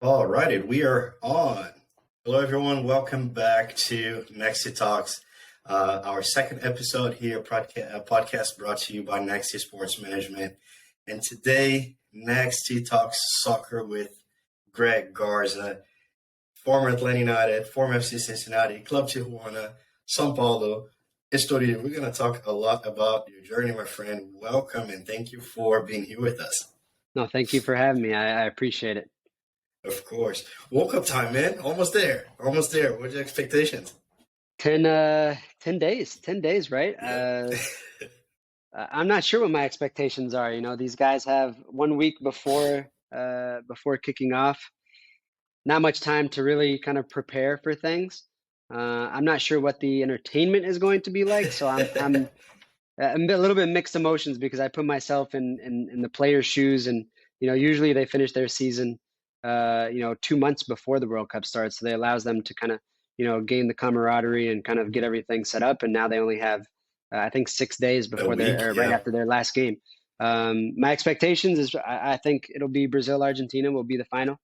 All righty, we are on. Hello, everyone. Welcome back to Nexty Talks, our second episode here, podcast brought to you by Nexty Sports Management. And today, Nexty Talks Soccer with Greg Garza, former Atlanta United, former FC Cincinnati, Club Tijuana, São Paulo. Historia. We're going to talk a lot about your journey, my friend. Welcome, and thank you for being here with us. No, thank you for having me. I appreciate it. Of course. Woke up time, man. Almost there. Almost there. What are your expectations? 10 days, right? Yeah. I'm not sure what my expectations are. You know, these guys have 1 week before kicking off. Not much time to really kind of prepare for things. I'm not sure what the entertainment is going to be like, so I'm a little bit mixed emotions because I put myself in the players' shoes, and usually they finish their season 2 months before the World Cup starts. So that allows them to kind of, gain the camaraderie and kind of get everything set up. And now they only have, I think 6 days before right after their last game. My expectations is I think it'll be Brazil-Argentina will be the final.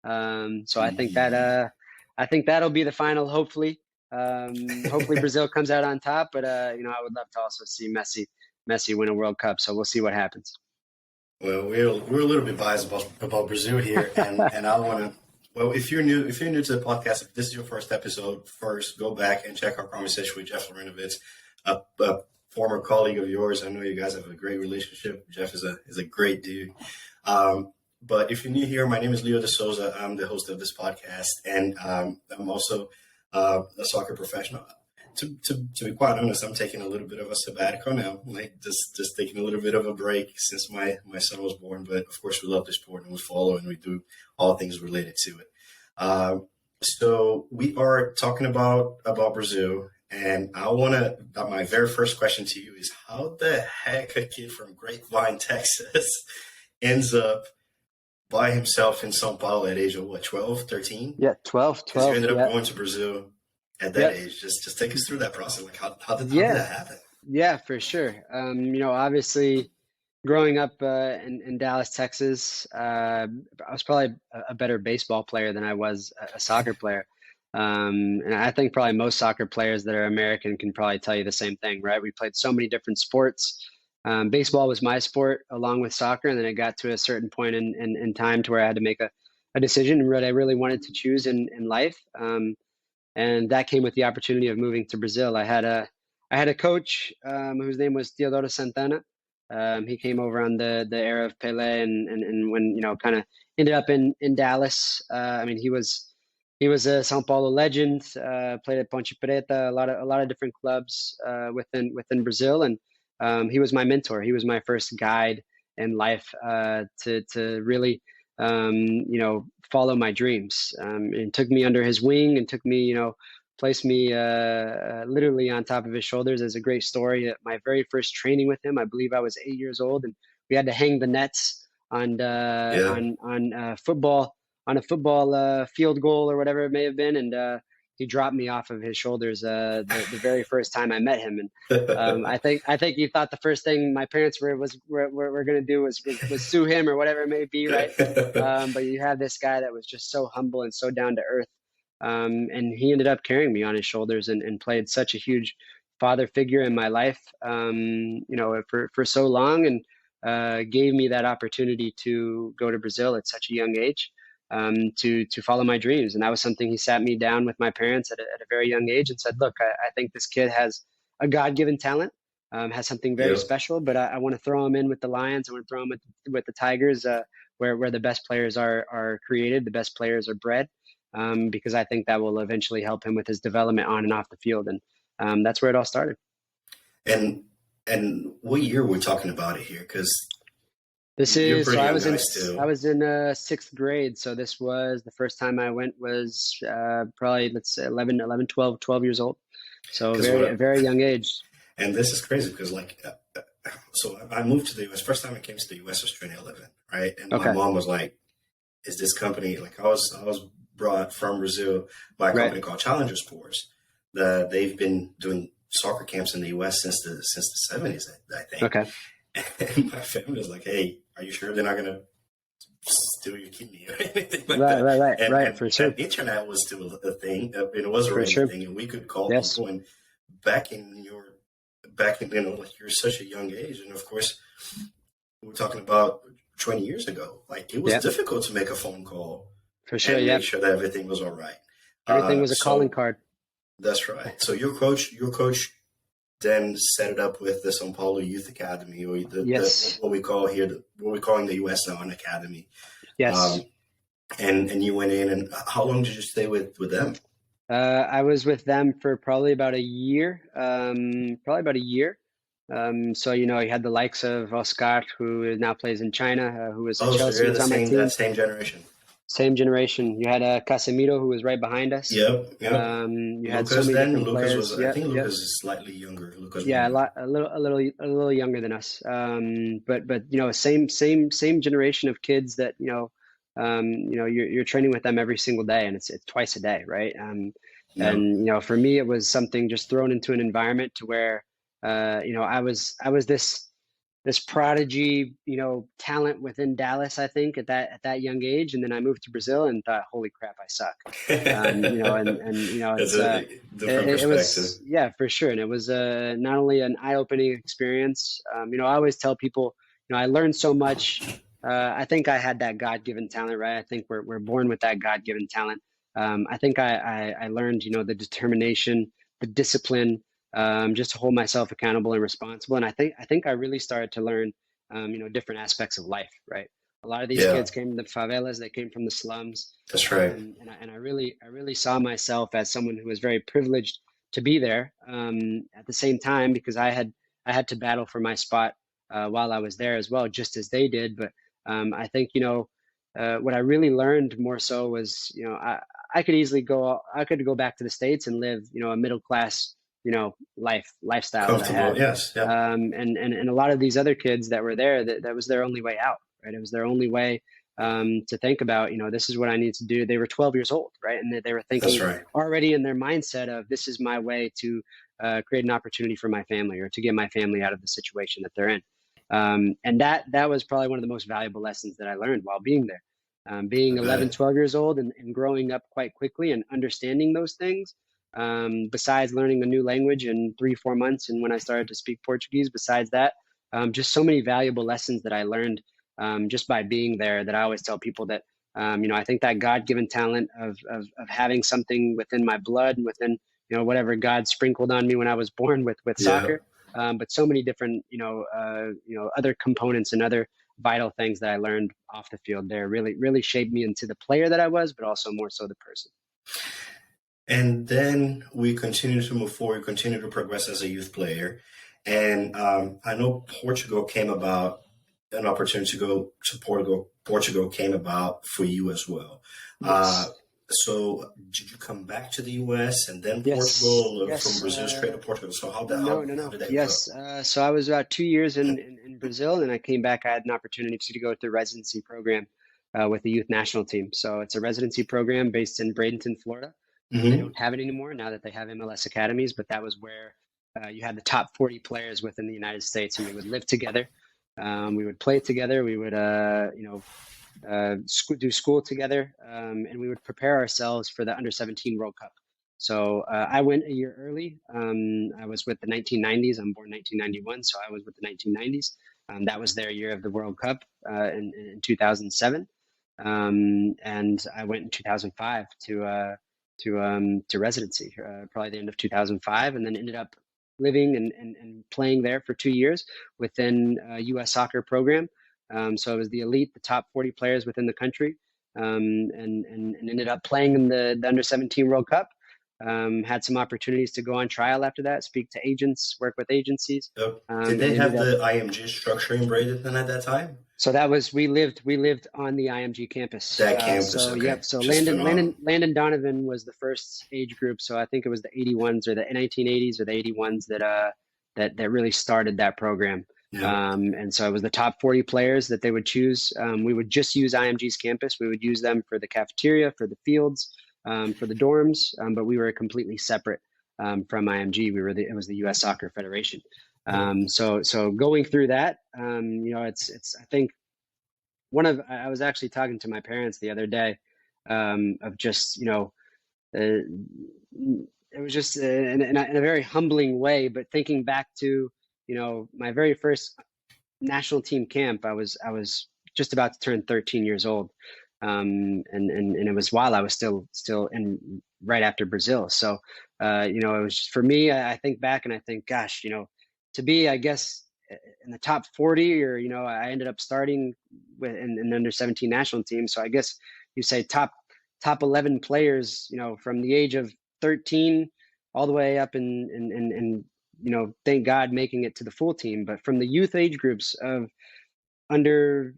So I think that'll be the final, hopefully. Hopefully Brazil comes out on top, but I would love to also see Messi win a World Cup. So we'll see what happens. Well, we're a little bit biased about Brazil here, and I want to. Well, if you're new to the podcast, if this is your first episode, first go back and check our conversation with Jeff Lorinovitz, a former colleague of yours. I know you guys have a great relationship. Jeff is a great dude. But if you're new here, my name is Leo de Souza. I'm the host of this podcast, and I'm also a soccer professional. To be quite honest, I'm taking a little bit of a sabbatical now, like just taking a little bit of a break since my son was born. But of course, we love the sport and we follow and we do all things related to it. So we are talking about Brazil, and my very first question to you is, how the heck a kid from Grapevine, Texas, ends up by himself in São Paulo at age of what, 12, 13? Yeah, 12. Because you ended up going to Brazil at that age. Just take us through that process. Like how did that happen? Yeah, for sure. Obviously growing up in Dallas, Texas, I was probably a better baseball player than I was a soccer player. And I think probably most soccer players that are American can probably tell you the same thing, right? We played so many different sports. Baseball was my sport along with soccer. And then it got to a certain point in time to where I had to make a decision what I really wanted to choose in life. And that came with the opportunity of moving to Brazil. I had a coach whose name was Teodoro Santana. He came over on the era of Pelé, and when kind of ended up in Dallas. He was a São Paulo legend. Played at Ponte Preta, a lot of different clubs within Brazil, and he was my mentor. He was my first guide in life to really follow my dreams, and took me under his wing and placed me literally on top of his shoulders. There's a great story. My very first training with him, I believe I was 8 years old, and we had to hang the nets on a football field goal or whatever it may have been, and he dropped me off of his shoulders the very first time I met him. And I think he thought the first thing my parents were going to do was sue him or whatever it may be, right? But you have this guy that was just so humble and so down to earth. And he ended up carrying me on his shoulders and played such a huge father figure in my life, for so long, and gave me that opportunity to go to Brazil at such a young age. To follow my dreams. And that was something he sat me down with my parents at a very young age and said, look, I think this kid has a God-given talent, has something very special, but I want to throw him in with the Lions. I want to throw him with the Tigers, where the best players are created, the best players are bred, because I think that will eventually help him with his development on and off the field. And that's where it all started. And what year we're talking about it here? Because I was in sixth grade. So this was the first time I went was probably, let's say 12 years old. So a very young age. And this is crazy because so I moved to the U.S. First time I came to the U.S. was 2011, right? And my mom was like, is this company, like I was brought from Brazil by a company called Challenger Sports. They've been doing soccer camps in the U.S. since the 70s, I think. Okay. And my family was like, hey, are you sure they're not going to steal your kidney or anything like Right, that. right, right, right, And for sure, internet was still a thing. It was for already a sure. thing, and we could call Yes, people. And back in your back in like you're such a young age, and of course we're talking about 20 years ago. Like it was yeah, difficult to make a phone call for sure. and Yeah, make sure that everything was all right. everything was a calling So card. that's right. So your coach then set it up with the São Paulo Youth Academy, or the Yes, what we call here, what we call in the US now an academy. yes. Um, and you went in, and how long did you stay with them? I was with them for probably about a year. Probably about a year. So you know, you had the likes of Oscar, who now plays in China, who was at Oh, so Chelsea, you're was the on my same that team. same generation. Same generation. You had Casemiro, who was right behind us. Yep, yep. You had so Lucas many then different Lucas was players. I Yep, think yep. Lucas is slightly younger. Lucas Yeah, Moura. a little younger than us. But you know, same generation of kids that you know, you're training with them every single day, and it's twice a day, right? Yep, And you know, for me, it was something just thrown into an environment to where, you know, I was this prodigy, you know, talent within Dallas, I think at that young age, and then I moved to Brazil and thought, holy crap, I suck. You know, and you know, it's it's a different it perspective. was, yeah, for sure, and it was not only an eye-opening experience. You know, I always tell people, you know, I learned so much. I think I had that God-given talent, right? I think we're born with that God-given talent. I think I learned, you know, the determination, the discipline, just to hold myself accountable and responsible. And I think I really started to learn, you know, different aspects of life, right? A lot of these Yeah, kids came from the favelas, they came from the slums, that's right. and I really saw myself as someone who was very privileged to be there. At the same time, because I had to battle for my spot while I was there as well, just as they did. But I think, you know, what I really learned more so was, you know, I could easily I could go back to the States and live, you know, a middle class, you know, lifestyle that I Comfortable. had. Yes. Yeah. And a lot of these other kids that were there, that was their only way out, right? It was their only way to think about, you know, this is what I need to do. They were 12 years old, right? And they were That's thinking right. already in their mindset of, this is my way to create an opportunity for my family, or to get my family out of the situation that they're in. And that was probably one of the most valuable lessons that I learned while being there. I Being 11, bet. 12 years old, and growing up quite quickly and understanding those things, besides learning a new language in 3, 4 months. And when I started to speak Portuguese, besides that, just so many valuable lessons that I learned just by being there, that I always tell people that, you know, I think that God-given talent of having something within my blood and within, you know, whatever God sprinkled on me when I was born with Yeah. soccer, but so many different, you know, other components and other vital things that I learned off the field there really shaped me into the player that I was, but also more so the person. And then we continue to move forward, continue to progress as a youth player. And I know Portugal came about, an opportunity to go to Portugal. Portugal came about for you as well. Uh, Yes. so did you come back to the US and then Yes. Portugal, or from Yes. Brazil straight to Portugal? So No, no, how no. did that go? Yes. So I was about 2 years in Brazil, and I came back. I had an opportunity to go through residency program with the youth national team. So it's a residency program based in Bradenton, Florida. They Hmm. don't have it anymore now that they have MLS academies, but that was where you had the top 40 players within the United States, and we would live together. We would play together. We would, you know, do school together, and we would prepare ourselves for the under 17 World Cup. So I went a year early. I was with the 1990s. I'm born 1991, so I was with the 1990s. That was their year of the World Cup in 2007, and I went in 2005 to residency, probably the end of 2005, and then ended up living and playing there for 2 years within a U.S. soccer program. So it was the elite, the top 40 players within the country, and ended up playing in the under 17 World Cup. Had some opportunities to go on trial after that, speak to agents, work with agencies, Did they and ended have up. the IMG structure in Bradenton at that time? So that was, we lived on the IMG campus. That campus, So okay. yep. So Just phenomenal. Landon Donovan was the first age group. So I think it was the 81s or the 1980s or the 81s that really started that program. Yeah. And so it was the top 40 players that they would choose. We would just use IMG's campus. We would use them for the cafeteria, for the fields, for the dorms, but we were completely separate from IMG. It was the U.S. Soccer Federation. So going through that, you know, it's I think I was actually talking to my parents the other day, of just, uh, it was just in a very humbling way, but thinking back to, my very first national team camp, I was just about to turn 13 years old, and it was while I was still in right after Brazil. So, it was for me. I think back and I think, gosh, to be, I guess, in the top 40, or I ended up starting with in under 17 national team. So I guess you say top 11 players, from the age of 13 all the way up and thank God making it to the full team. But from the youth age groups of under,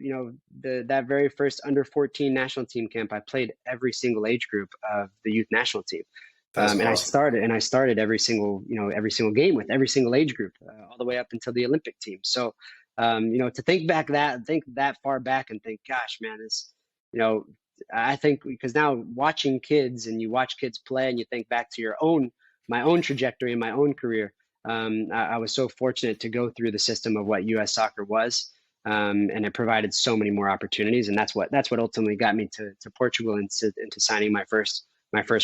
that very first under 14 national team camp, I played every single age group of the youth national team. That's And awesome. I started every single game with every single age group, all the way up until the Olympic team. So, to think that far back and think, gosh, man, you know, I think because now watching kids and you watch kids play and you think back to my own trajectory and my own career. I was so fortunate to go through the system of what U.S. soccer was, and it provided so many more opportunities, and that's what ultimately got me to Portugal and into signing my first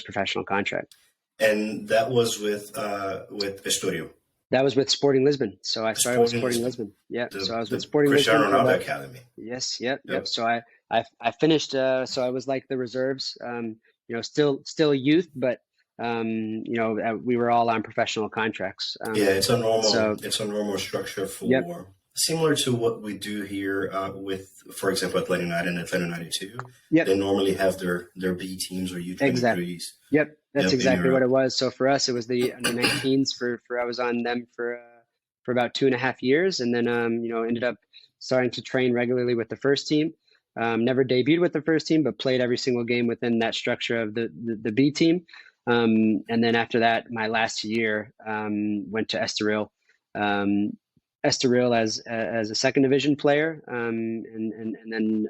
professional contract. And that was with Estudio. That was with Sporting Lisbon. So I started with Sporting Sporting Lisbon, Lisbon. Yeah. So I was with the Sporting Cristiano Lisbon for Ronaldo about, Academy. yes, yep, yep. Yep. So I finished. So I was like the reserves. Still youth, but we were all on professional contracts. Yeah, So it's a normal structure yep, for similar to what we do here with, for example, Atlanta United and Atlanta United 2. yep, They normally have their B teams or exactly. U23s. Yep, that's Yep, in exactly what Europe. it was. So for us, it was the under 19s for I was on them for about 2.5 years, and then ended up starting to train regularly with the first team. Never debuted with the first team, but played every single game within that structure of the B team. And then after that, my last year, went to Estoril. Estoril as a second division player, and then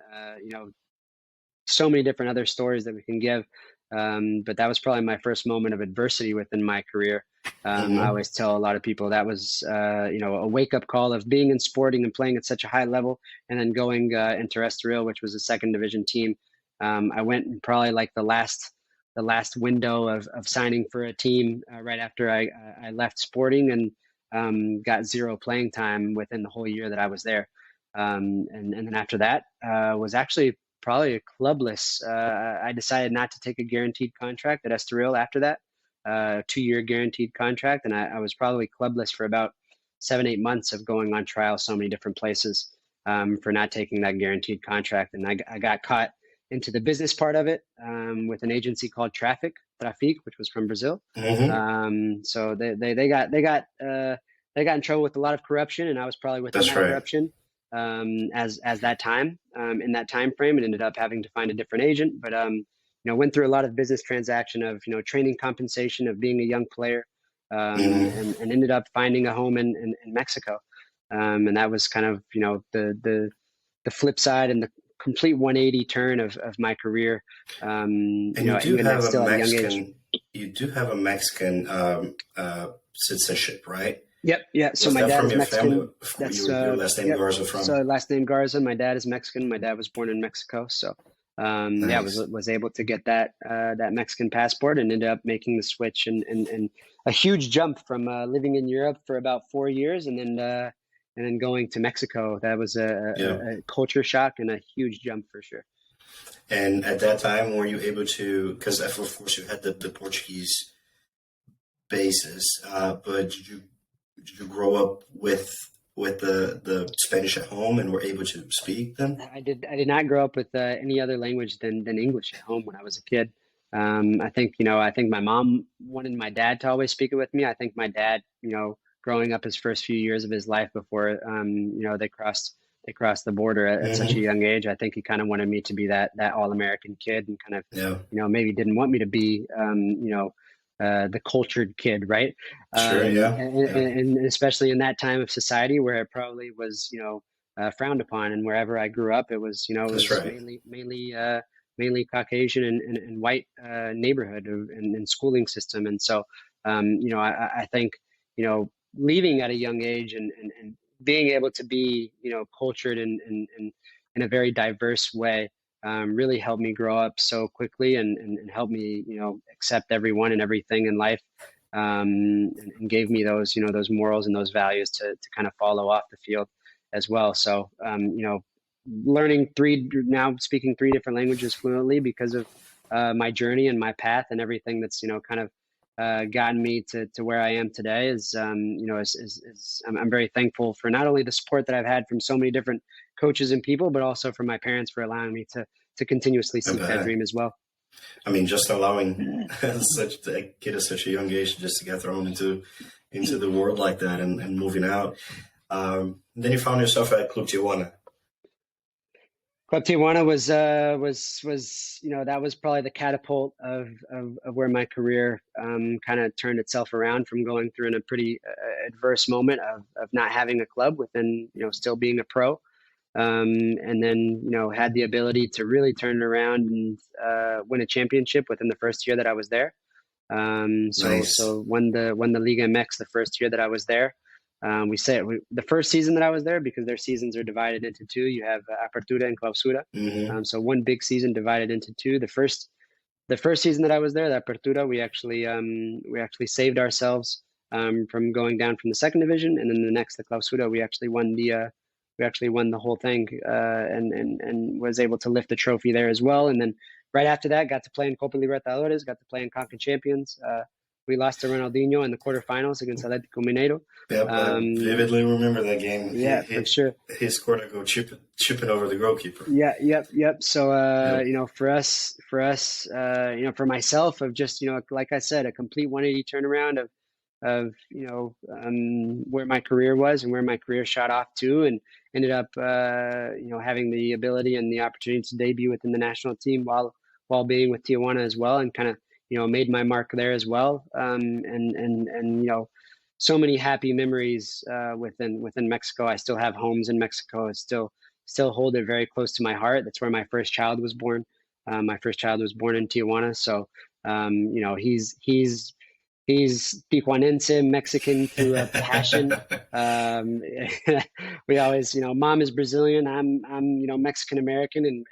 so many different other stories that we can give. But that was probably my first moment of adversity within my career. I Hmm. always tell a lot of people that was, a wake up call of being in sporting and playing at such a high level, and then going into Estoril, which was a second division team. I went in probably like the last window of signing for a team, right after I left sporting, and got zero playing time within the whole year that I was there. And then after that, was actually probably a clubless. I decided not to take a guaranteed contract at Estoril after that, 2 year guaranteed contract, and I was probably clubless for about 7, 8 months of going on trial so many different places, for not taking that guaranteed contract, and I got caught into the business part of it, with an agency called Trafic, which was from Brazil. Hmm. So they got in trouble with a lot of corruption, and I was probably within That's that right. corruption, as that time, in that time frame, and ended up having to find a different agent. But went through a lot of business transaction of training compensation of being a young player, and ended up finding a home in Mexico, and that was kind of the flip side and the complete 180 turn of my career. And you do Even have at a still at a young age. Mexican citizenship, right? Yep. Yeah. So Was my that dad from is your family? Mexican. That's Your last name yep. Garza So from? last name Garza. My dad is Mexican. My dad was born in Mexico. So yeah, Nice. was able to get that Mexican passport, and ended up making the switch, and a huge jump from living in Europe for about 4 years, and then going to Mexico. That was Yeah. a culture shock and a huge jump for sure. And at that time, were you able to? Because of course you had the Portuguese basis, but did you grow up with the Spanish at home and were able to speak them? I did not grow up with any other language than English at home when I was a kid. I think my mom wanted my dad to always speak it with me. I think my dad, growing up his first few years of his life before, they crossed the border at such a Hmm. young age. I think he kind of wanted me to be that all American kid, and kind of, Yeah. maybe didn't want me to be, the cultured kid, right? Sure. Yeah. Yeah. And especially in that time of society where it probably was, frowned upon. And wherever I grew up, it That's was right. mainly Caucasian and white, neighborhood and schooling system. And so, I think, leaving at a young age, and being able to be, cultured in a very diverse way, really helped me grow up so quickly and helped me, accept everyone and everything in life. And gave me those, those morals and those values to kind of follow off the field as well. So, learning now speaking three different languages fluently because of my journey and my path and everything that's, kind of gotten me to where I am today I'm very thankful for not only the support that I've had from so many different coaches and people, but also from my parents for allowing me to continuously seek that dream as well. I mean, just allowing such a kid at such a young age just to get thrown into the world like that and moving out. Then you found yourself at Club Tijuana. Club Tijuana was that was probably the catapult of where my career kind of turned itself around from going through in a pretty adverse moment of not having a club within, still being a pro. And then, had the ability to really turn it around and win a championship within the first year that I was there. Nice. So won the Liga MX the first year that I was there. The first season that I was there, because their seasons are divided into two. You have Apertura and Clausura. Mm-hmm. So one big season divided into two. The first season that I was there, the Apertura, we actually saved ourselves from going down from the second division, and then the Clausura, we actually won the whole thing and was able to lift the trophy there as well. And then right after that, got to play in Copa Libertadores, got to play in Conca Champions. We lost to Ronaldinho in the quarterfinals against Atlético Mineiro. Yep, I vividly remember that game. Yeah, for sure. He scored a goal chipping over the goalkeeper. Yeah, yep. So, for us, for myself, of just, like I said, a complete 180 turnaround of where my career was and where my career shot off to, and ended up having the ability and the opportunity to debut within the national team while being with Tijuana as well, and kind of made my mark there as well, and so many happy memories within Mexico. I still have homes in Mexico. I still hold it very close to my heart. That's where my first child was born. My first child was born in Tijuana, so he's Tijuanense, Mexican to a passion. We always, mom is Brazilian. I'm Mexican American,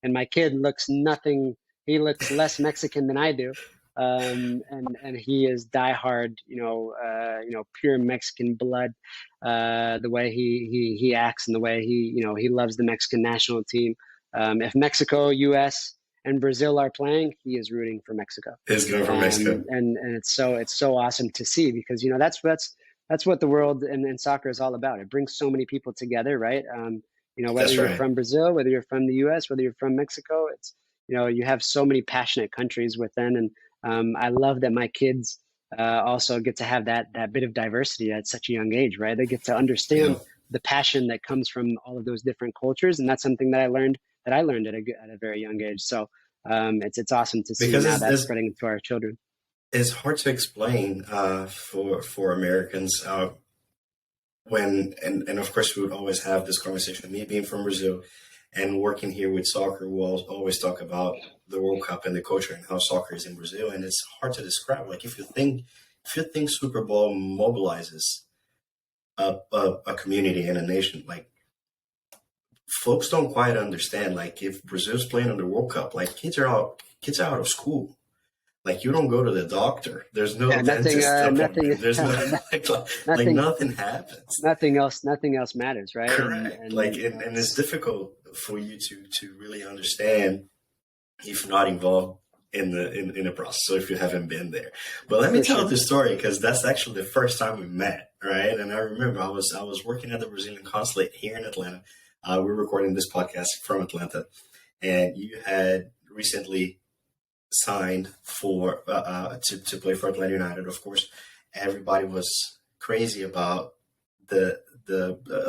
and my kid looks nothing. He looks less Mexican than I do. And he is diehard, pure Mexican blood. The way he acts and the way he loves the Mexican national team. If Mexico, US, and Brazil are playing, he is rooting for Mexico. He's going for Mexico, and it's so awesome to see, because that's what the world and soccer is all about. It brings so many people together, right? Whether you're from Brazil, whether you're from the US, whether you're from Mexico, it's you have so many passionate countries within, and I love that my kids also get to have that bit of diversity at such a young age, right? They get to understand the passion that comes from all of those different cultures, and that's something that I learned at a very young age. So it's awesome to see because now that's spreading into our children. It's hard to explain for Americans when, and of course we would always have this conversation. Me being from Brazil and working here with soccer, we'll always talk about the World Cup and the culture and how soccer is in Brazil. And it's hard to describe. Like if you think Super Bowl mobilizes a community and a nation, like folks don't quite understand. Like if Brazil's playing in the World Cup, like kids are out of school. Like you don't go to the doctor. There's no dentist appointment. There's nothing happens. Nothing else matters, right? Correct. And it's difficult for you to really understand if not involved in the process. So if you haven't been there, but let me tell this story because that's actually the first time we met, right? And I remember I was working at the Brazilian consulate here in Atlanta. We're recording this podcast from Atlanta, and you had recently signed for to play for Atlanta United. Of course, everybody was crazy about the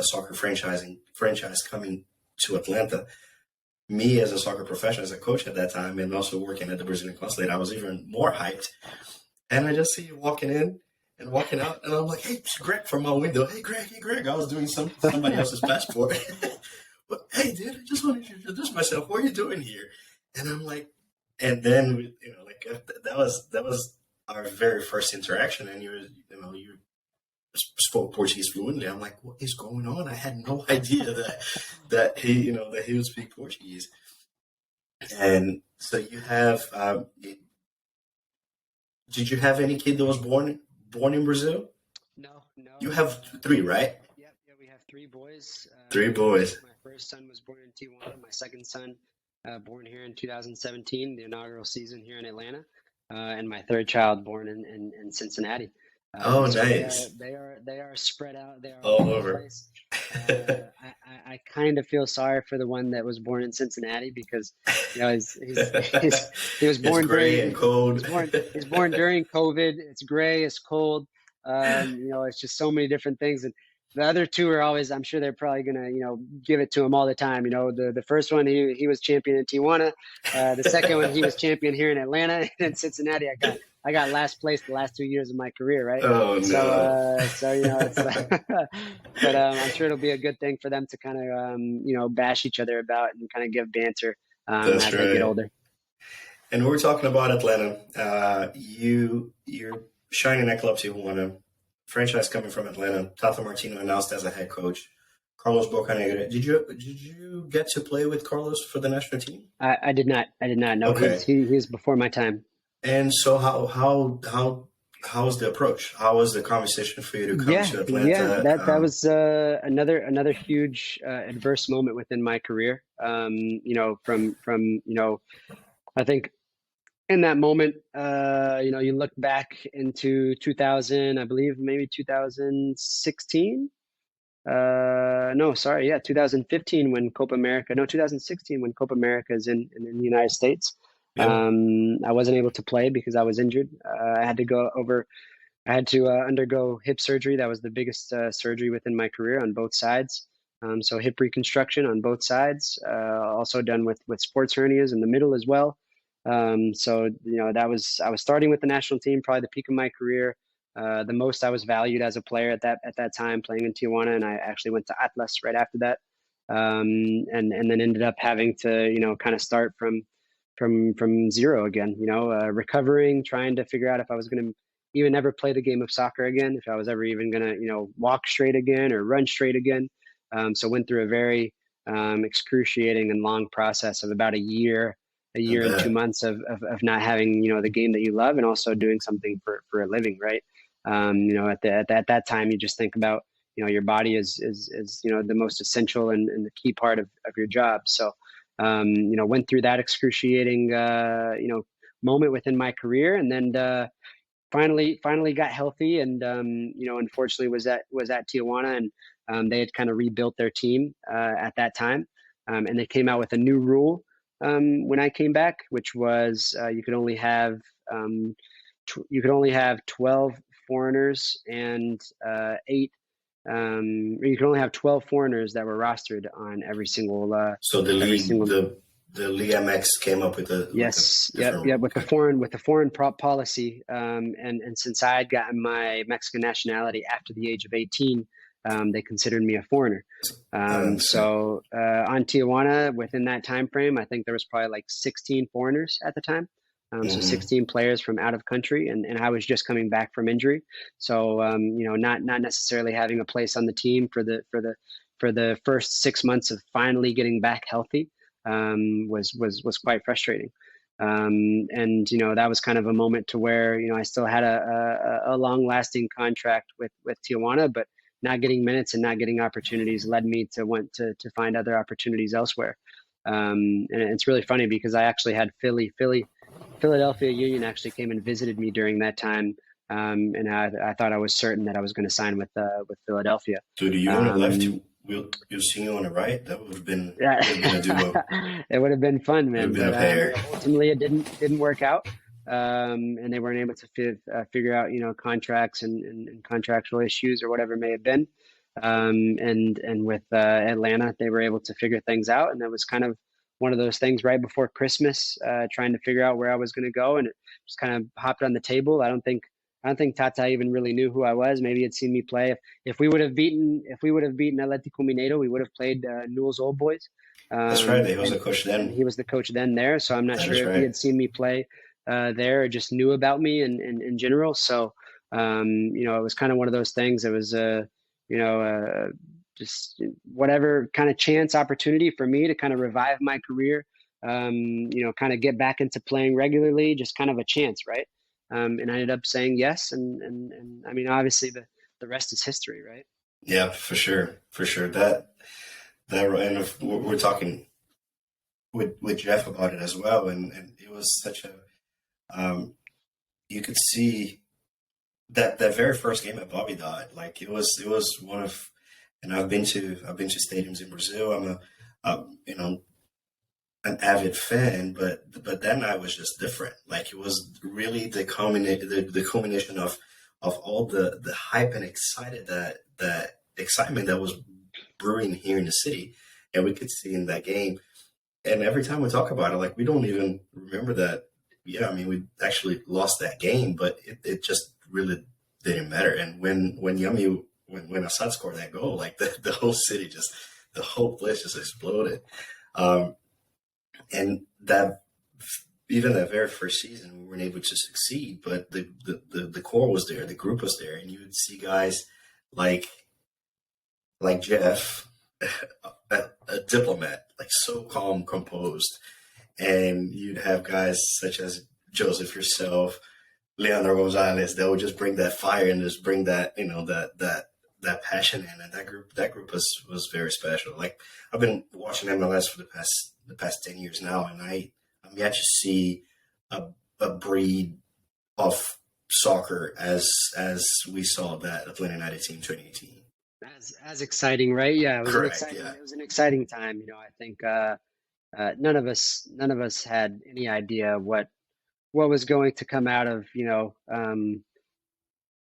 soccer franchise coming to Atlanta. Me as a soccer professional, as a coach at that time, and also working at the Brazilian consulate, I was even more hyped. And I just see you walking in and walking out, and I'm like, "Hey, Greg!" from my window. Hey, Greg! I was doing somebody else's passport. But hey, dude, I just wanted to introduce myself. What are you doing here? And I'm like, and then that was our very first interaction, and you spoke Portuguese fluently. I'm like, what is going on? I had no idea that he would speak Portuguese. And so you have, did you have any kid that was born in Brazil? No, no. You have three, right? Yeah, we have three boys. Three boys. My first son was born in Tijuana. My second son, born here in 2017, the inaugural season here in Atlanta, and my third child born in Cincinnati. Oh, So nice. they are spread out. They are all All over the over. place. I kind of feel sorry for the one that was born in Cincinnati because he was born It's gray and cold. he's born during COVID. It's gray, it's cold. It's just so many different things. And the other two are always, I'm sure they're probably gonna, give it to him all the time. The first one he was champion in Tijuana. The second one he was champion here in Atlanta, and in Cincinnati I got last place the last 2 years of my career, right? Oh, no. So it's but I'm sure it'll be a good thing for them to kind of bash each other about and kind of give banter That's as right. they get older. And we're talking about Atlanta. You're shining at Club Tijuana, franchise coming from Atlanta. Tata Martino announced as a head coach. Carlos Bocanegra. Did you get to play with Carlos for the national team? I did not. No, Okay. he was before my time. And so how was the approach? How was the conversation for you to come to Atlanta? Yeah, that was another huge adverse moment within my career. I think in that moment, you look back into 2000, I believe maybe 2016. 2015 when Copa America. No, 2016 when Copa America is in the United States. Yeah. I wasn't able to play because I was injured. I had to undergo hip surgery. That was the biggest surgery within my career on both sides. So hip reconstruction on both sides, also done with sports hernias in the middle as well. I was starting with the national team, probably the peak of my career. The most I was valued as a player at that time, playing in Tijuana, and I actually went to Atlas right after that, and then ended up having to kind of start from zero again. Recovering, trying to figure out if I was going to even ever play the game of soccer again, if I was ever even going to walk straight again or run straight again. So went through a very excruciating and long process of about a year and 2 months of not having the game that you love and also doing something for a living, right? At that time you just think about your body is the most essential and the key part of your job. So went through that excruciating moment within my career, and then finally got healthy, and unfortunately was at Tijuana, and they had kind of rebuilt their team at that time, and they came out with a new rule when I came back, which was you could only have 12 foreigners and 8. You can only have 12 foreigners that were rostered on every single. So the League MX came up with the with the foreign policy, and since I had gotten my Mexican nationality after the age of 18, they considered me a foreigner. So on Tijuana, within that time frame, I think there was probably like 16 foreigners at the time. So 16 players from out of country, and I was just coming back from injury. So not necessarily having a place on the team for the first 6 months of finally getting back healthy was quite frustrating. And that was kind of a moment to where I still had a long lasting contract with Tijuana, but not getting minutes and not getting opportunities led me to want to find other opportunities elsewhere. And it's really funny because I actually had Philadelphia Union actually came and visited me during that time, and I thought I was certain that I was going to sign with Philadelphia. So the Union left you. You'll see you on the right. That would have been a duo. It would have been fun, man. But ultimately, it didn't work out, and they weren't able to figure out contracts and contractual issues or whatever it may have been. And with Atlanta, they were able to figure things out, and that was kind of one of those things right before Christmas, trying to figure out where I was going to go, and it just kind of hopped on the table. I don't think Tata even really knew who I was. Maybe he'd seen me play. If we would have beaten Atlético Mineiro, we would have played Newell's Old Boys. That's right. He was the coach then. He was the coach then there. So I'm not sure if he had seen me play there or just knew about me in general. So It was kind of one of those things. It was just whatever kind of chance opportunity for me to kind of revive my career, kind of get back into playing regularly, just kind of a chance, right? And I ended up saying yes, and I mean, obviously the rest is history, right? Yeah, for sure, for sure. And if we're talking with Jeff about it as well, and it was such a you could see that very first game at Bobby Dodd, like it was one of, and I've been to stadiums in Brazil. I'm an avid fan, but that night was just different. Like it was really the culmination of all the hype and that excitement that was brewing here in the city, and we could see in that game. And every time we talk about it, like we don't even remember that. Yeah, I mean, we actually lost that game, but it just really didn't matter. And when Assad scored that goal, like the whole city the whole place just exploded. And that even that very first season, we weren't able to succeed, but the core was there, the group was there, and you would see guys like Jeff, a diplomat, like so calm, composed, and you'd have guys such as Joseph, yourself, Leandro Gonzalez, that would just bring that fire and just bring that that passion in, and that group was very special. Like I've been watching MLS for the past 10 years now, and I'm yet to see a breed of soccer as we saw that Atlanta United team 2018. As exciting, right? Yeah, it was Correct. It was an exciting time. I think none of us had any idea what was going to come out of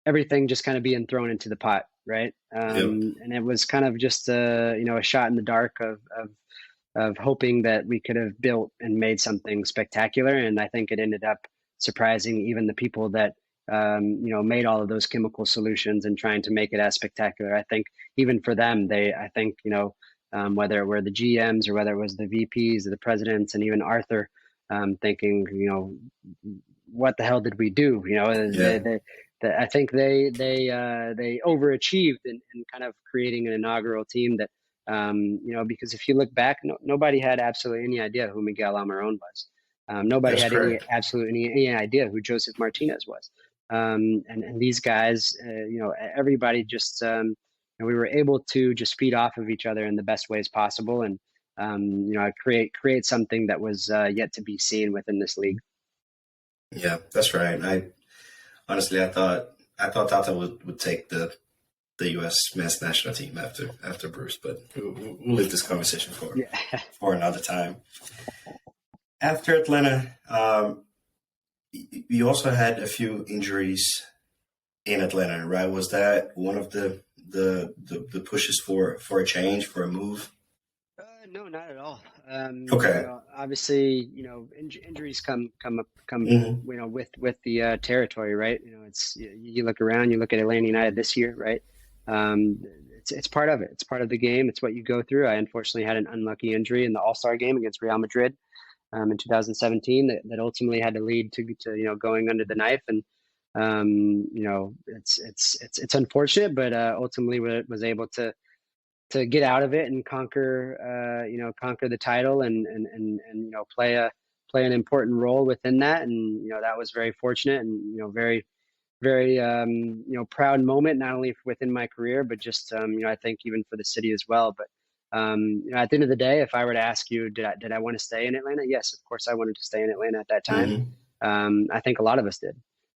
everything just kind of being thrown into the pot, right? Yep. And it was kind of just a shot in the dark of hoping that we could have built and made something spectacular. And I think it ended up surprising even the people that made all of those chemical solutions and trying to make it as spectacular. I think even for them, whether it were the GMs or whether it was the VPs or the presidents and even Arthur, thinking, what the hell did we do? Yeah. I think they overachieved in kind of creating an inaugural team that, because if you look back, nobody had absolutely any idea who Miguel Almiron was. Nobody That's had correct. any idea who Joseph Martinez was. And these guys, everybody just, we were able to just feed off of each other in the best ways possible. And, create something that was yet to be seen within this league. Yeah, that's right. Honestly, I thought Tata would take the U.S. men's national team after Bruce, but we'll leave this conversation for another time. After Atlanta, you also had a few injuries in Atlanta, right? Was that one of the pushes for a change, for a move? No, not at all. Okay. Obviously, injuries come Mm-hmm. with the territory, right? It's you look around, you look at Atlanta United this year, right? It's part of it. It's part of the game. It's what you go through. I unfortunately had an unlucky injury in the All-Star game against Real Madrid in 2017 that ultimately had to lead to going under the knife, and it's unfortunate, but ultimately was able to get out of it and conquer the title and play an important role within that, and that was very fortunate and very very proud moment, not only within my career but just I think even for the city as well. But at the end of the day, if I were to ask you, did I want to stay in Atlanta? Yes, of course I wanted to stay in Atlanta at that time. Mm-hmm. I think a lot of us did.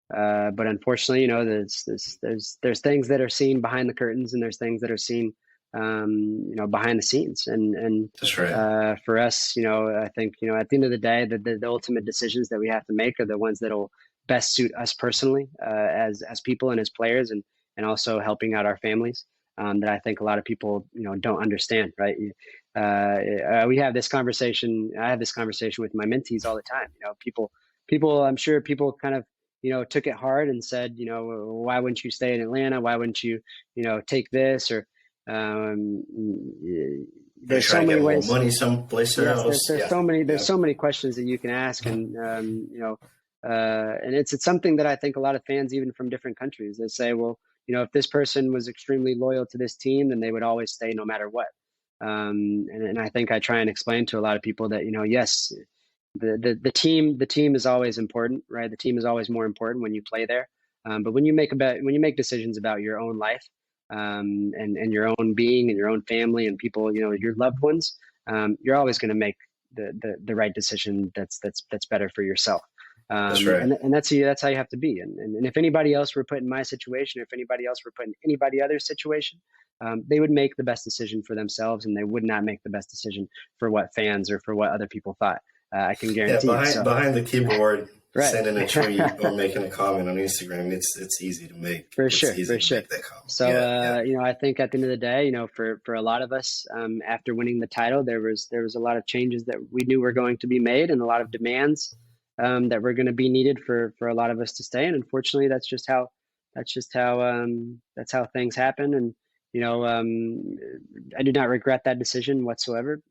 But unfortunately, there's things that are seen behind the curtains, and there's things that are seen, behind the scenes. And That's right. for us, I think, at the end of the day, the ultimate decisions that we have to make are the ones that'll best suit us personally, as people and as players, and also helping out our families. That I think a lot of people, don't understand, right? We have this conversation. I have this conversation with my mentees all the time. People, I'm sure people kind of, took it hard and said, why wouldn't you stay in Atlanta? Why wouldn't you, take this? Or there's so many ways. More money someplace else. There's so many questions that you can ask, and and it's something that I think a lot of fans, even from different countries, they say, well, if this person was extremely loyal to this team, then they would always stay no matter what. And I think I try and explain to a lot of people that, yes, the team is always important, right? The team is always more important when you play there. But when you make decisions about your own life, and your own being and your own family and people, your loved ones, you're always going to make the right decision that's better for yourself. That's right. And that's how you have to be. And if anybody else were put in my situation, or if anybody else were put in anybody other's situation, they would make the best decision for themselves, and they would not make the best decision for what fans or for what other people thought. I can guarantee. Behind the keyboard, right. Sending a tweet or making a comment on Instagram, it's easy to make. For sure. Make that comment. So, I think at the end of the day, for a lot of us, after winning the title, there was a lot of changes that we knew were going to be made, and a lot of demands that were going to be needed for a lot of us to stay. And unfortunately, that's how things happen. And I do not regret that decision whatsoever.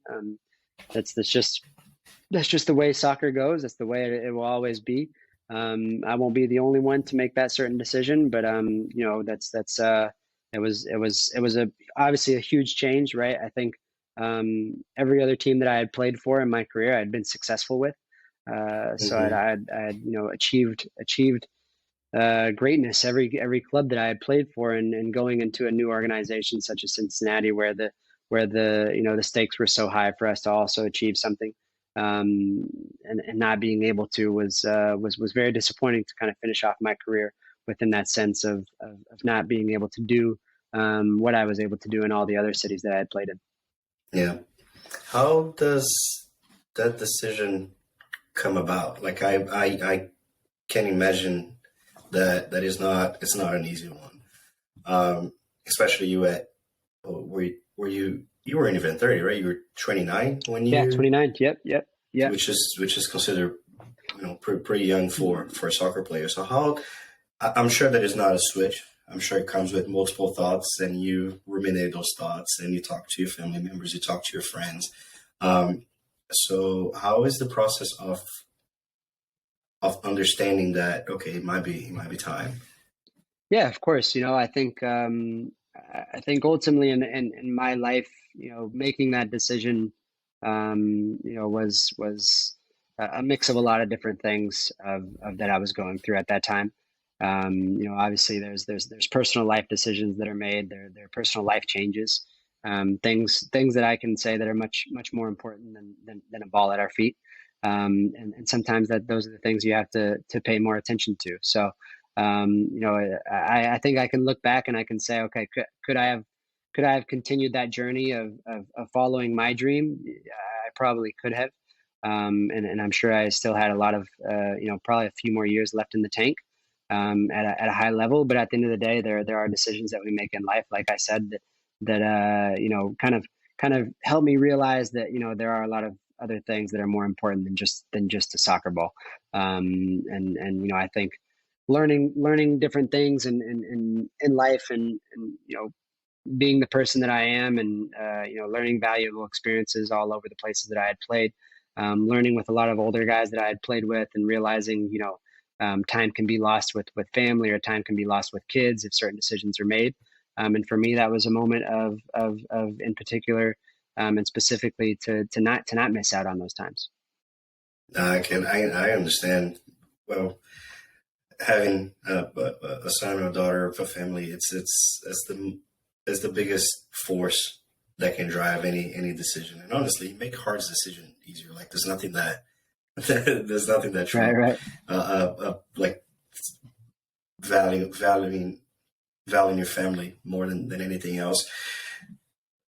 That's just the way soccer goes. That's the way it will always be. I won't be the only one to make that certain decision, but it was obviously a huge change, right? I think every other team that I had played for in my career, I'd been successful with. So I had achieved greatness every club that I had played for, and going into a new organization such as Cincinnati, where the stakes were so high for us to also achieve something, and not being able to was very disappointing to kind of finish off my career within that sense of not being able to do what I was able to do in all the other cities that I had played in. Yeah. How does that decision come about? Like I can imagine that it's not an easy one. Especially you were you in event 30, right? You were 29 when you 29. Yep. Which is considered pretty young for a soccer player. So I'm sure that it's not a switch. I'm sure it comes with multiple thoughts, and you ruminate those thoughts, and you talk to your family members, you talk to your friends. So how is the process of understanding that, okay, it might be time? Yeah, of course. I think ultimately in my life, making that decision, was a mix of a lot of different things of that I was going through at that time. Obviously there's personal life decisions that are made. There are personal life changes, things that I can say that are much more important than a ball at our feet. And sometimes those are the things you have to pay more attention to. So, I think I can look back and I can say, okay, could I have continued that journey of following my dream? I probably could have. And I'm sure I still had a lot of, probably a few more years left in the tank, at a high level. But at the end of the day, there are decisions that we make in life, like I said, that kind of help me realize that, there are a lot of other things that are more important than just a soccer ball. And I think learning different things in life, and being the person that I am, and learning valuable experiences all over the places that I had played, learning with a lot of older guys that I had played with, and realizing time can be lost with family, or time can be lost with kids if certain decisions are made. And for me, that was a moment of in particular, and specifically to not miss out on those times. I understand. Well, having a son or a daughter of a family, it's the biggest force that can drive any decision. And honestly, make hard decision easier. Like there's nothing that right. Like valuing your family more than anything else.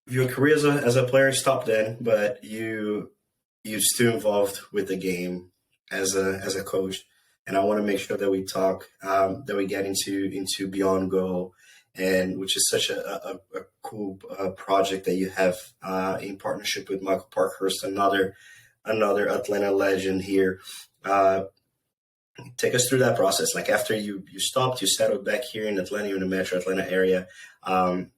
Your career as a player stopped then, but you're still involved with the game as a coach. And I want to make sure that we talk, that we get into Beyond Goal, and which is such a cool project that you have in partnership with Michael Parkhurst, another Atlanta legend here. Take us through that process. Like after you stopped, you settled back here in Atlanta, in the Metro Atlanta area, and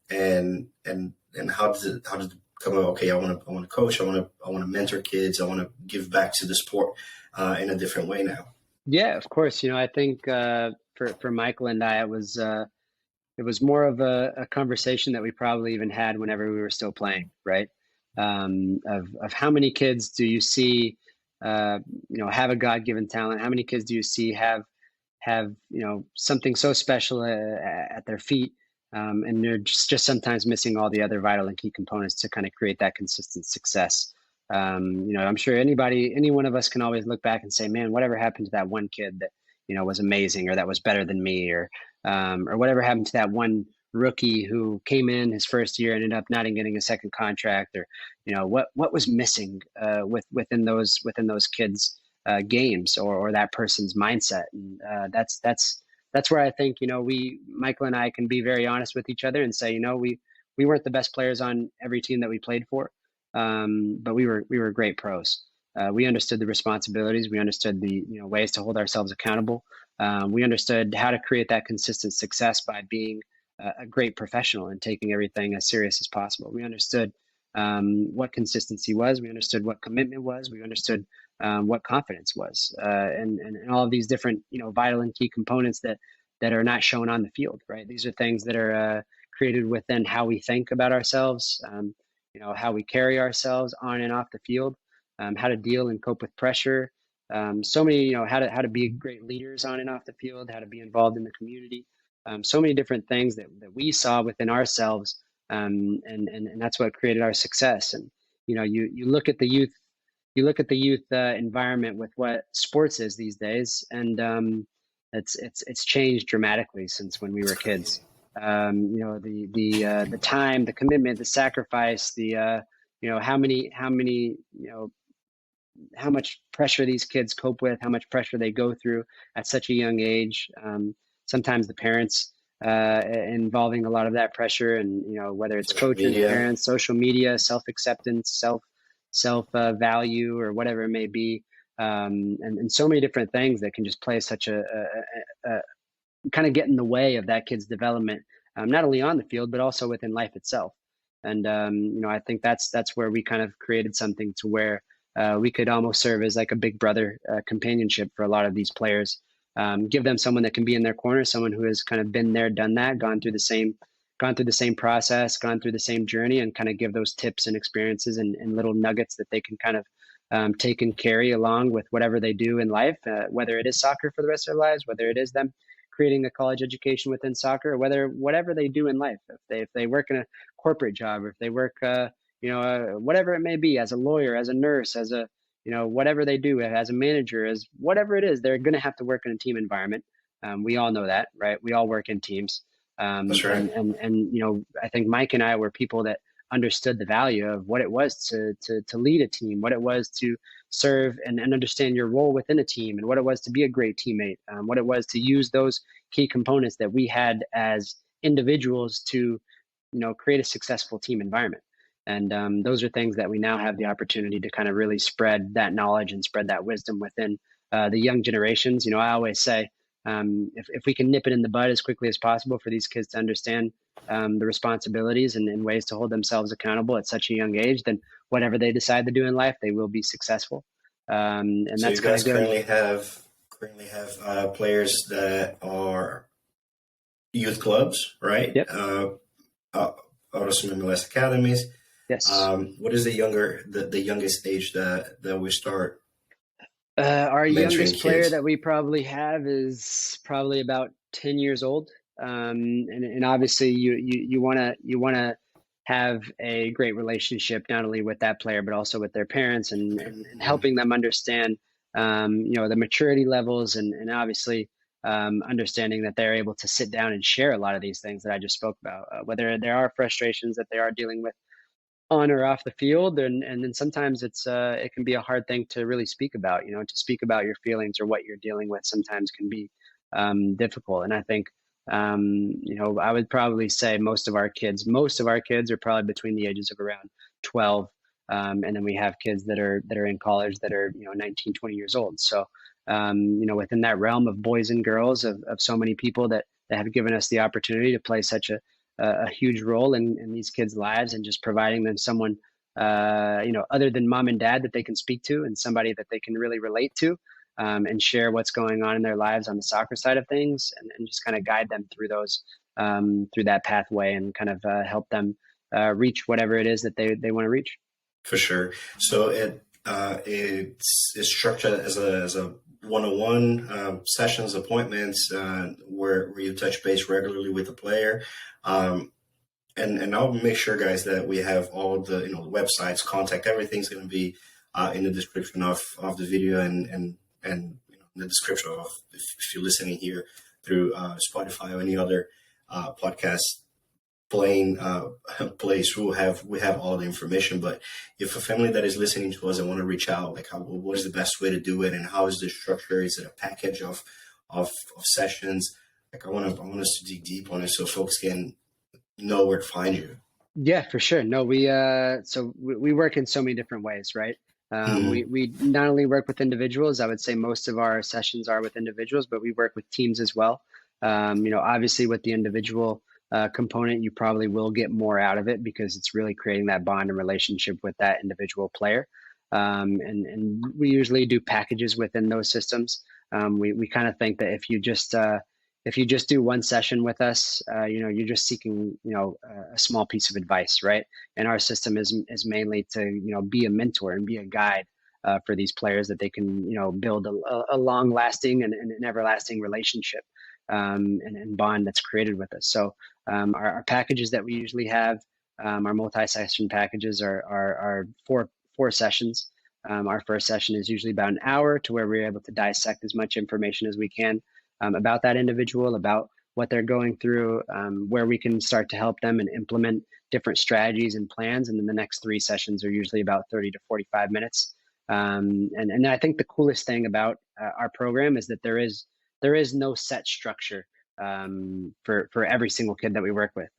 how did it come about? Okay, I want to coach. I want to mentor kids. I want to give back to the sport in a different way now. Yeah, of course. I think for Michael and I, it was more of a conversation that we probably even had whenever we were still playing, right? Of how many kids do you see, uh, have a God-given talent? How many kids do you see have something so special at their feet, and they're just sometimes missing all the other vital and key components to kind of create that consistent success. I'm sure any one of us can always look back and say, man, whatever happened to that one kid that was amazing, or that was better than me, or whatever happened to that one rookie who came in his first year and ended up not getting a second contract, or what was missing within those kids games, or that person's mindset. And that's where I think we Michael and I can be very honest with each other and say we weren't the best players on every team that we played for, but we were great pros. We understood the responsibilities. We understood the ways to hold ourselves accountable. We understood how to create that consistent success by being a great professional and taking everything as serious as possible. We understood what consistency was. We understood what commitment was. We understood what confidence was, and all of these different vital and key components that are not shown on the field. Right. These are things that are created within how we think about ourselves. How we carry ourselves on and off the field, how to deal and cope with pressure. So many, how to be great leaders on and off the field, how to be involved in the community. So many different things that we saw within ourselves, and that's what created our success. And you look at the youth, environment with what sports is these days, and it's changed dramatically since when we were That's kids. crazy. The time, the commitment, the sacrifice, the how many how much pressure these kids cope with, how much pressure they go through at such a young age. Sometimes the parents involving a lot of that pressure, and whether it's Social coaches, media. parents, social media, self acceptance, self value, or whatever it may be, and so many different things that can just play such a kind of get in the way of that kid's development, not only on the field but also within life itself. And I think that's where we kind of created something to where we could almost serve as like a big brother companionship for a lot of these players. Give them someone that can be in their corner, someone who has kind of been there, done that, gone through the same process, gone through the same journey, and kind of give those tips and experiences and little nuggets that they can kind of take and carry along with whatever they do in life, whether it is soccer for the rest of their lives, whether it is them creating a college education within soccer, or whatever they do in life. If they work in a corporate job, or if they work, whatever it may be, as a lawyer, as a nurse, as a whatever they do, as a manager, as whatever it is, they're going to have to work in a team environment. We all know that, right? We all work in teams. That's right. And I think Mike and I were people that understood the value of what it was to lead a team, what it was to serve and understand your role within a team, and what it was to be a great teammate, what it was to use those key components that we had as individuals to create a successful team environment. And those are things that we now have the opportunity to kind of really spread that knowledge and spread that wisdom within the young generations. I always say, if we can nip it in the bud as quickly as possible for these kids to understand the responsibilities and ways to hold themselves accountable at such a young age, then whatever they decide to do in life, they will be successful. And So that's you kind guys of good. currently have players that are youth clubs, right? Yep. Out of some MLS academies. Yes. What is the youngest age that we start Our mentoring youngest player kids? that we probably have is probably about 10 years old. And obviously you want to have a great relationship, not only with that player, but also with their parents, and Mhm. helping them understand, the maturity levels, and obviously, understanding that they're able to sit down and share a lot of these things that I just spoke about, whether there are frustrations that they are dealing with on or off the field, and then sometimes it can be a hard thing to really speak about. To speak about your feelings or what you're dealing with sometimes can be difficult. And I think I would probably say most of our kids are probably between the ages of around 12, and then we have kids that are in college that are 19, 20 years old. So within that realm of boys and girls, of so many people that have given us the opportunity to play such a huge role in these kids' lives, and just providing them someone, other than mom and dad, that they can speak to, and somebody that they can really relate to. and share what's going on in their lives on the soccer side of things, and just kind of guide them through those through that pathway, and kind of help them reach whatever it is that they want to reach. For sure. So it's structured as a one-on-one sessions, appointments, where you touch base regularly with the player. And I'll make sure, guys, that we have all the websites, contact, everything's going to be in the description of the video, and in the description of if you're listening here through Spotify or any other podcast playing place. We have all the information. But if a family that is listening to us and want to reach out, like what is the best way to do it, and how is the structure? Is it a package of sessions? Like I want us to dig deep on it so folks can know where to find you. Yeah, for sure. No, we work in so many different ways, right? We not only work with individuals. I would say most of our sessions are with individuals, but we work with teams as well. Obviously with the individual component, you probably will get more out of it because it's really creating that bond and relationship with that individual player. And we usually do packages within those systems. We kind of think that if you just do one session with us, you're just seeking, a small piece of advice, right? And our system is mainly to, be a mentor and be a guide for these players, that they can, build a long lasting and an everlasting relationship and bond that's created with us. So our packages that we usually have, our multi-session packages are four sessions. Our first session is usually about an hour, to where we're able to dissect as much information as we can about that individual, about what they're going through, where we can start to help them and implement different strategies and plans. And then the next 3 sessions are usually about 30 to 45 minutes. And I think the coolest thing about our program is that there is no set structure for every single kid that we work with.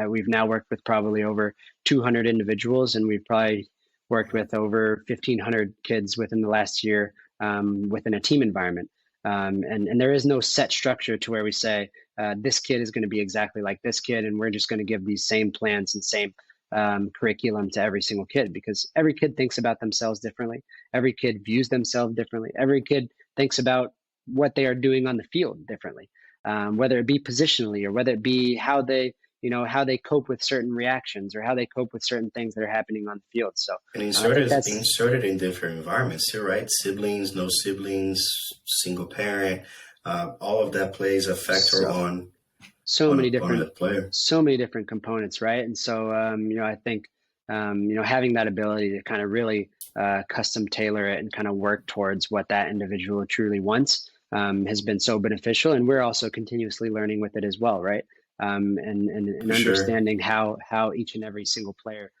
We've now worked with probably over 200 individuals, and we've probably worked with over 1,500 kids within the last year within a team environment. And there is no set structure to where we say this kid is going to be exactly like this kid, and we're just going to give these same plans and same curriculum to every single kid, because every kid thinks about themselves differently. Every kid views themselves differently. Every kid thinks about what they are doing on the field differently, whether it be positionally, or whether it be how they cope with certain reactions, or how they cope with certain things that are happening on the field. So and inserted in different environments too, right? Siblings, no siblings, single parent, all of that plays a factor on many different components, right? And so I think having that ability to kind of really custom tailor it and kind of work towards what that individual truly wants has been so beneficial. And we're also continuously learning with it as well, right? And understanding how each and every single player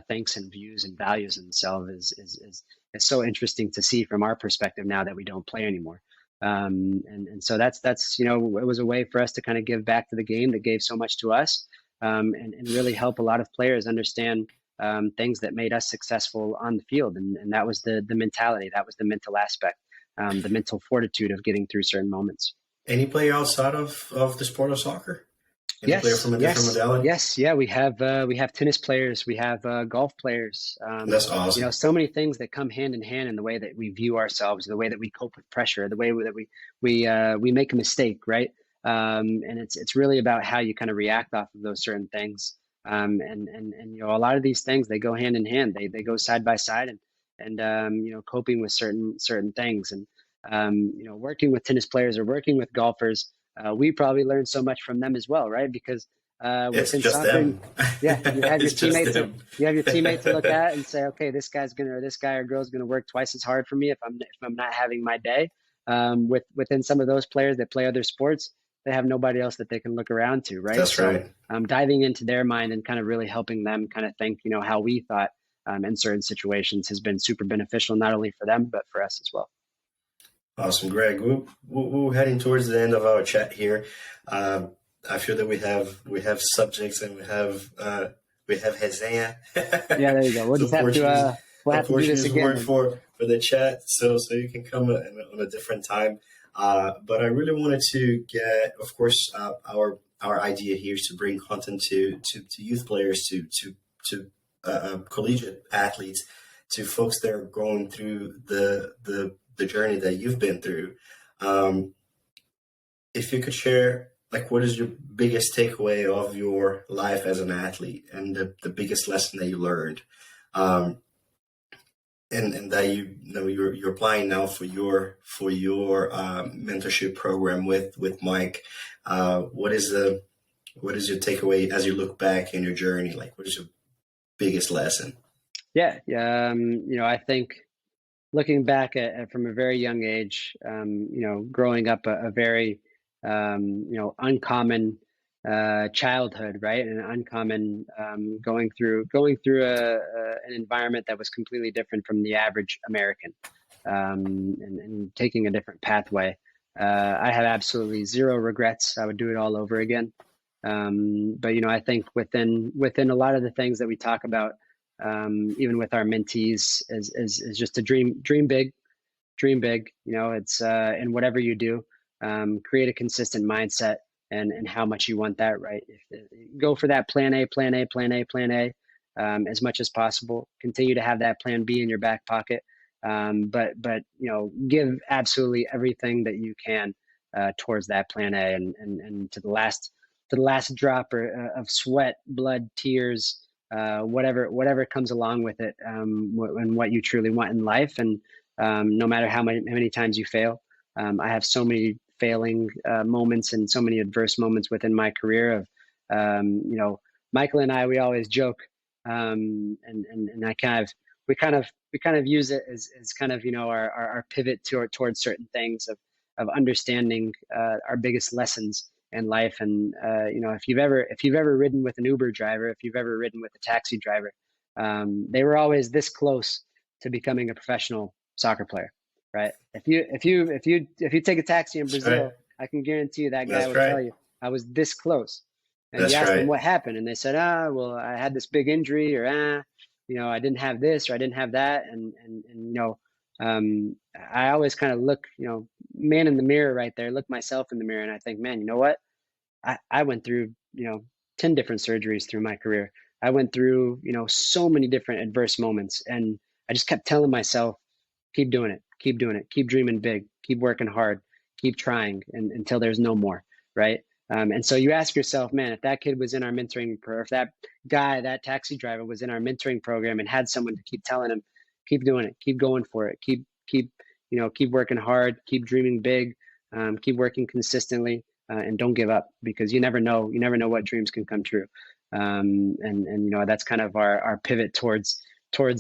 thinks and views and values themselves is so interesting to see from our perspective now that we don't play anymore. And so that's it was a way for us to kind of give back to the game that gave so much to us, and really help a lot of players understand things that made us successful on the field. And that was the mentality, that was the mental aspect, the mental fortitude of getting through certain moments. Any player outside of the sport of soccer? Any player from a different modality? Yes. Yeah, we have tennis players, we have golf players. That's awesome. So many things that come hand in hand in the way that we view ourselves, the way that we cope with pressure, the way that we make a mistake, right? And it's really about how you kind of react off of those certain things. And a lot of these things, they go hand in hand. They go side by side, and coping with certain things, and working with tennis players or working with golfers. We probably learn so much from them as well, right? Because within soccer, you have your teammate to look at and say, okay, this guy or girl's gonna work twice as hard for me if I'm not having my day. Within some of those players that play other sports, they have nobody else that they can look around to, right? That's right. Diving into their mind and kind of really helping them kind of think, how we thought in certain situations has been super beneficial, not only for them but for us as well. Awesome, Greg. We're heading towards the end of our chat here. I feel that we have subjects, and we have resenha. Yeah, there you go. We'll just have to do this again. Word for the chat, so you can come on a different time. But I really wanted to get, of course, our idea here is to bring content to youth players, to collegiate athletes, to folks that are going through the the journey that you've been through. If you could share, like, what is your biggest takeaway of your life as an athlete, and the biggest lesson that you learned, and that you're applying now for your mentorship program with Mike. What is your takeaway as you look back in your journey? Like, what is your biggest lesson? Yeah, I think looking back at from a very young age, growing up a very uncommon childhood, right? And uncommon going through an environment that was completely different from the average American, and taking a different pathway. I have absolutely zero regrets. I would do it all over again. But I think within a lot of the things that we talk about, even with our mentees, is just to dream big. It's in whatever you do, create a consistent mindset and how much you want that, right? Go for that plan A, as much as possible. Continue to have that plan B in your back pocket. But give absolutely everything that you can towards that plan A, and to the last drop of sweat, blood, tears, whatever comes along with it, and what you truly want in life. And no matter how many times you fail, I have so many failing moments and so many adverse moments within my career of, Michael and I, we always joke, and we kind of use it as kind of, our pivot towards certain things of understanding our biggest lessons in life. And if you've ever ridden with an Uber driver, if you've ever ridden with a taxi driver, they were always this close to becoming a professional soccer player, right? If you take a taxi in Brazil, right, I can guarantee you that guy will tell you, I was this close. And you ask them what happened, and they said, well, I had this big injury, or I didn't have this, or I didn't have that. And I always kind of look, man in the mirror right there, look myself in the mirror, and I think, man, you know what? I went through, 10 different surgeries through my career. I went through, so many different adverse moments, and I just kept telling myself, keep doing it, keep dreaming big, keep working hard, keep trying until there's no more, right? And so you ask yourself, man, if that kid was in our mentoring, or if that guy, that taxi driver was in our mentoring program and had someone to keep telling him, keep doing it, keep going for it, keep working hard, keep dreaming big, keep working consistently, and don't give up, because you never know what dreams can come true. And that's kind of our pivot towards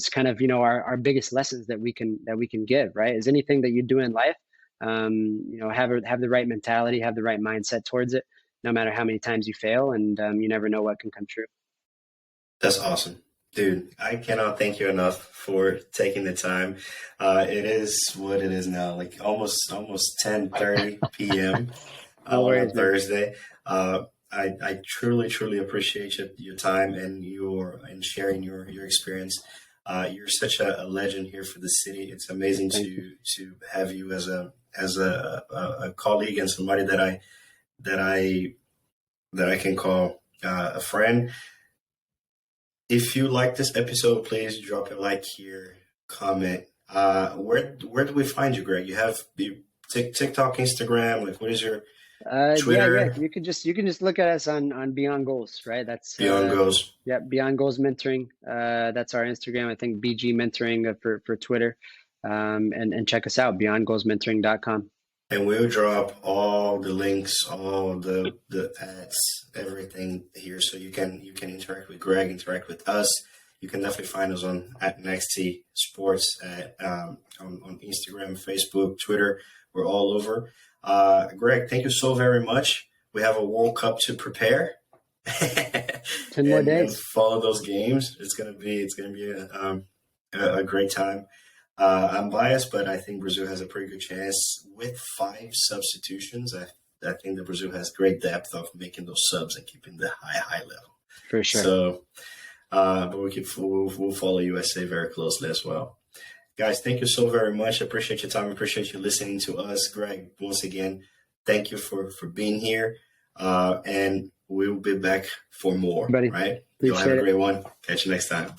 kind of, our biggest lessons that we can give, right? Is anything that you do in life, have the right mentality, have the right mindset towards it, no matter how many times you fail, and you never know what can come true. That's awesome, dude. I cannot thank you enough for taking the time. It is what it is now, like almost 10:30 p.m. On Thursday. I truly appreciate your time and sharing your experience. You're such a legend here for the city. It's amazing to have you as a colleague and somebody that I can call a friend. If you like this episode, please drop a like here, comment. Where do we find you, Greg? You have the TikTok, Instagram. Like, what is your Twitter? Yeah. You can just look at us on Beyond Goals, right? That's Beyond Goals. Yeah, Beyond Goals Mentoring. That's our Instagram. I think BG Mentoring for Twitter. And check us out, beyondgoalsmentoring.com. And we'll drop all the links, all the ads, everything here, so you can interact with Greg, interact with us. You can definitely find us at Nexty Sports on Instagram, Facebook, Twitter. We're all over. Greg, thank you so very much. We have a World Cup to prepare. 10 more days. And follow those games. It's gonna be a great time. I'm biased, but I think Brazil has a pretty good chance with 5 substitutions. I think that Brazil has great depth of making those subs and keeping the high level. For sure. So, but we'll follow USA very closely as well. Guys, thank you so very much. I appreciate your time. I appreciate you listening to us. Greg, once again, thank you for being here. And we'll be back for more. Buddy, right? You'll have a great one. Catch you next time.